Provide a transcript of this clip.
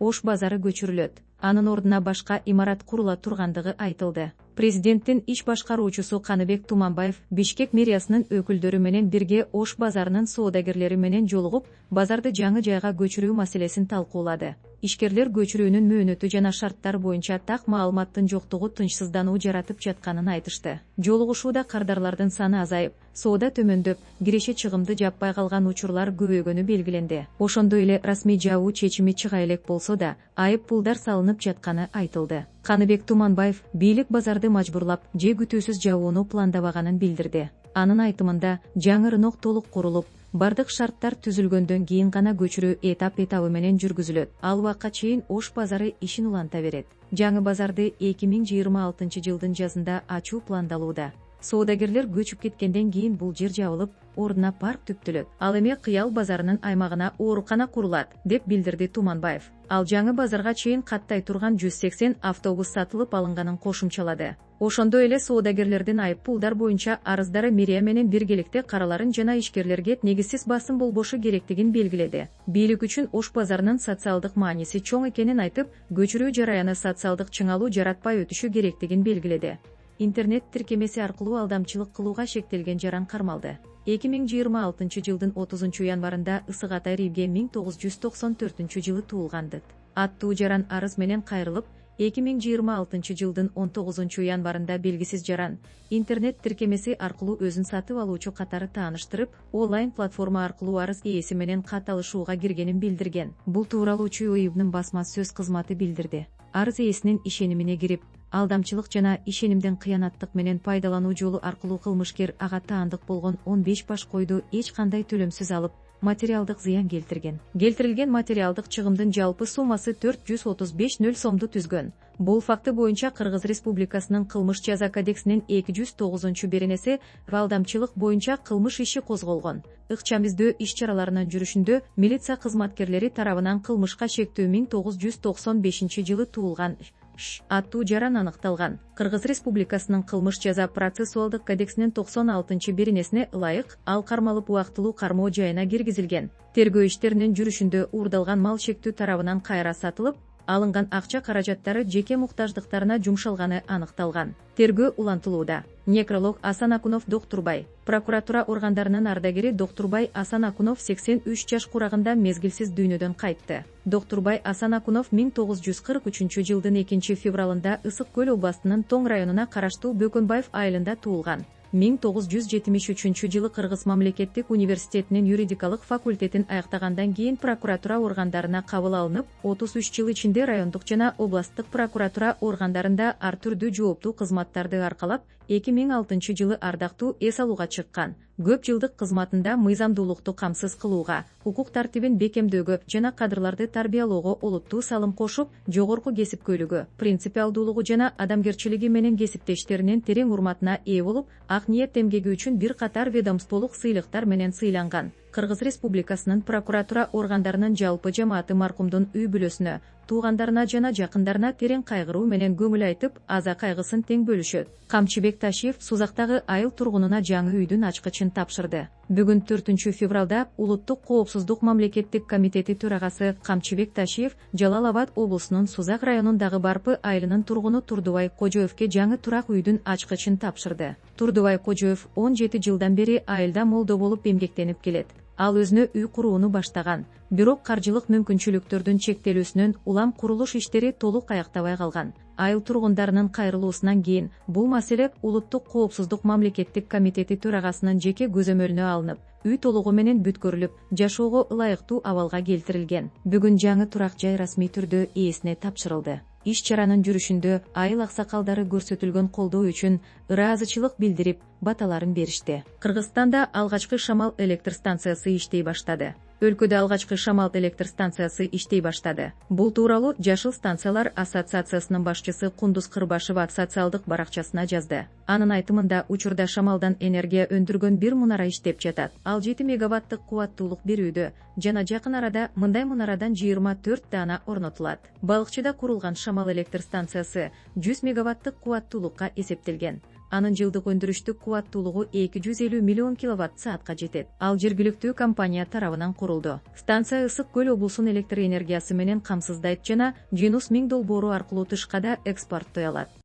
Ош базары көчүрүлөт. Анын ордуна башка имарат курула тургандыгы айтылды. Президенттин иш башкаруучусу Каныбек Туманбаев Бишкек мэриясынын өкүлдөрү менен бирге Ош базарынын соодагерлери менен жолугуп, базарды жаңы жайга көчүрүү маселесин талкуулады. Ишкерлер көчүрүүнүн мөөнөтү жана шарттары боюнча так маалыматтын жоктугу тынчсыздануу жаратып жатканын айтышты. Жолугушууда кардарлардын саны азайып, соода төмөндөп, киреше чыгымды жаппай калган учурлар көбөйгөнү белгиленди. Ошондой эле расмий жабуу чечими чыга элек болсо да, айып пулдар салынып жатканы айтылды. Каныбек Туманбаев бийлик базарды мажбурлап, же күтүүсүз жабууну пландабаганын билдирди. Анын айтымында, жаңы рынок толук курулуп, бардык шарттар түзүлгөндөн кийин гана көчүрүү этап-этабы менен жүргүзүлөт. Ал убакка чейин Ош базары ишин уланта берет. Жаңы базарды 2026 жылдын жазында ачуу пландалууда. Соодагерлер көчүп кеткенден кийин бул жер жабылып, ордуна парк түптүлөт. Ал эми Кыял базарынын аймагына оорукана курулат, деп билдирди Туманбаев. Ал жаңы базарга чейин каттай турган 180 автобус сатылып алынганын кошумчалады. Ошондой эле соодагерлердин айып пулдар боюнча арыздары мэрия менен биргеликте караларын жана ишкерлерге негизсиз басым болбошу керектигин белгиледи. Бийлик үчүн Ош базарынын социалдык мааниси чоң экенин айтып, көчүрүү жараяны социалдык чыңалуу жаратпай өтүшү керектигин белгиледи. Интернет тиркемеси аркылуу алдамчылык кылууга шектелген жаран кармалды. 2026 жылдын 30 январында Ысык Атай Ривге 1994 жылы туулганды. Аттуу жаран арыз менен кайрылып, 2026 жылдын 19 январында белгисиз жаран интернет тиркемеси аркылуу өзүн сатып алуучу катары тааныштырып, онлайн платформа аркылуу арыз ээси менен кат алышууга киргенин билдирген. Бул тууралуу ЧОИБнын басма сөз кызматы билдирди. Арыз ээсинин ишенимине кирип, алдамчылык жана ишенимден кыянаттык менен пайдалануу жолу аркылуу кылмышкер ага таандык болгон 15 баш койду эч кандай төлөмсүз алып, материалдык зыян келтирген. Келтирилген материалдык чыгымдын жалпы суммасы 435,0 сомду түзгөн. Бул факты боюнча Кыргыз Республикасынын кылмыш жаза кодексинин 209-беренеси алдамчылык боюнча кылмыш иши козголгон. Ыкчам издөө иш-чараларынын жүрүшүндө милиция кызматкерлери тарабынан кылмышка шектөө 1995 жылы туулган аттуу жаран аныкталган. Кыргыз Республикасынын кылмыш жаза процессуалдык кодексинин 96-беренесине ылайык ал кармалып убактылуу кармоо жайына киргизилген. Тергөө иштеринин жүрүшүндө уурдалган мал шектүү тарабынан кайра сатылып, алынган акча каражаттары жеке муктаждыктарына жумшалганы аныкталган. Тергөө улантылууда. Некролог Асан Акунов Доктурбай, прокуратура органдарынын ардагери Доктурбай Асан Акунов 83 жаш курагында мезгилсиз дүйнөдөн кайтты. Доктурбай Асан Акунов 1943 жылдын 2-февралында Ысык Көл областынын Тоң районуна караштуу Бөкөнбаев айылында туулган. 1973 жылы Кыргыз мамлекеттик университетинин юридикалык факультетин аяктагандан кийин прокуратура органдарына кабыл алынып, 33 жыл ичинде райондук жана областтык прокуратура органдарында ар түрдүү жооптуу кызматтарды аркалап, 2006 жылы ардактуу эс алууга чыккан. Көп жылдык кызматында мыйзамдуулукту камсыз кылууга, укук тартибин бекемдөөгө жана кадрларды тарбиялоого олуттуу салым кошуп, жогорку кесипкөйлүгү, принципиалдуулугу жана адамгерчилиги менен кесиптештеринин терең урматына ээ болуп, ак ниет эмгеги үчүн бир катар ведомстволук сыйлыктар менен сыйланган. Кыргыз Республикасынын прокуратура органдарынын жалпы жамааты маркумдун үй бүлөсүнө, туугандарына жана жакындарына терең кайгыруу менен көңүл айтып, аза кайгысын тең бөлүшөт. Камчыбек Ташиев Сузактагы айыл тургунуна жаңы үйдүн ачкычын тапшырды. Бүгүн 4 февралда Улуттук коопсуздук мамлекеттик комитети төрагасы Камчыбек Ташиев Жалал Абад облусунун Сузак районундагы Барпы айылынын тургуну Турдубай Кожоевке жаңы турак үйдүн ачкычын тапшырды. Турдубай Кожоев 17 жылдан бери айылда молдо болуп эмгектенип келет. Ал өзүнө үй курууну баштаган. Бирок каржылык мүмкүнчүлүктөрдүн чектелүүсүнөн улам курулуш иштери толук аяктабай калган. Айыл тургундарынын кайрылуусунан кийин бул маселе Улуттук коопсуздук мамлекеттик комитети төрагасынын жеке көзөмөлүнө алынып, үй толугу менен бүткөрүлүп, жашоого ылайыктуу абалга келтирилген. Бүгүн жаңы турак жай расмий түрдө ээсине тапшырылды. Иш-чаранын жүрүшүндө айыл аксакалдары көрсөтүлгөн колдоо үчүн ыраазычылык билдирип, баталарын беришти. Кыргызстанда алгачкы шамал электр станциясы иштей баштады. Өлкөдө алгачкы шамал электр станциясы иштей баштады. Бул тууралуу Жашыл станциялар ассоциациясынын башчысы Кундуз Кырбашева социалдык баракчасына жазды. Анын айтымында учурда шамалдан энергия өндүргөн бир мунара иштеп жатат. Ал 7 мегаваттык кубаттуулук берүүдө жана жакын арада мындай мунарадан 24 дана орнотулат. Балыкчыда курулган шамал электр станциясы 100 мегаваттык кубаттуулукка эсептелген. Анын жылдык өндүрүштүк кубаттуулугу 250 миллион киловатт-саатка жетет. Ал жергиликтүү компания тарабынан курулду. Станция Ысык көл облусун электр энергиясы менен камсыздайт жана 100 000 долбоору аркылуу тышка да экспорттой алат.